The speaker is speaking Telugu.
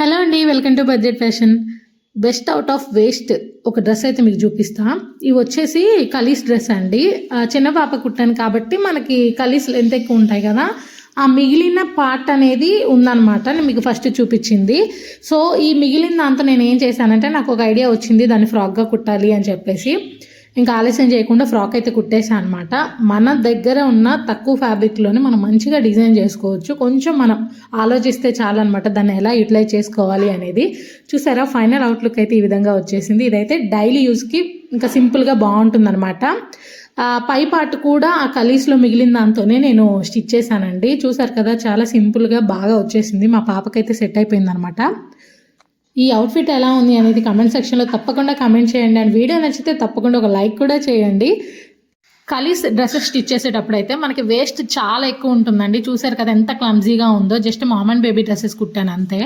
హలో అండి, welcome to budget fashion. Best out of waste ఒక డ్రెస్ అయితే మీకు చూపిస్తా. ఇవి వచ్చేసి కలీస్ డ్రెస్ అండి. చిన్న పాప కుట్టాను కాబట్టి మనకి కలీస్ ఎంత ఎక్కువ ఉంటాయి కదా, ఆ మిగిలిన పార్ట్ అనేది ఉందన్నమాట. నేను మీకు ఫస్ట్ చూపించింది. సో ఈ మిగిలిన దాంతో నేను ఏం చేశానంటే, నాకు ఒక ఐడియా వచ్చింది దాన్ని ఫ్రాక్గా కుట్టాలి అని చెప్పేసి ఇంకా ఆలస్యం చేయకుండా ఫ్రాక్ అయితే కుట్టేసాను అనమాట. మన దగ్గర ఉన్న తక్కువ ఫ్యాబ్రిక్లోనే మనం మంచిగా డిజైన్ చేసుకోవచ్చు. కొంచెం మనం ఆలోచిస్తే చాలన్నమాట దాన్ని ఎలా యూటిలైజ్ చేసుకోవాలి అనేది. చూసారా, ఫైనల్ అవుట్లుక్ అయితే ఈ విధంగా వచ్చేసింది. ఇదైతే డైలీ యూస్కి ఇంకా సింపుల్గా బాగుంటుందన్నమాట. పై పార్ట్ కూడా ఆ కలీస్లో మిగిలిన దాంతోనే నేను స్టిచ్ చేశానండి. చూసారు కదా, చాలా సింపుల్గా బాగా వచ్చేసింది. మా పాపకైతే సెట్ అయిపోయింది అనమాట. ఈ అవుట్ఫిట్ ఎలా ఉంది అనేది కమెంట్ సెక్షన్లో తప్పకుండా కమెంట్ చేయండి. అండ్ వీడియో నచ్చితే తప్పకుండా ఒక లైక్ కూడా చేయండి. కలీస్ డ్రెస్సెస్ స్టిచ్ చేసేటప్పుడు అయితే మనకి వేస్ట్ చాలా ఎక్కువ ఉంటుందండి. చూసారు కదా ఎంత క్లమ్జీగా ఉందో. Just mom and baby dresses కుట్టాను అంతే.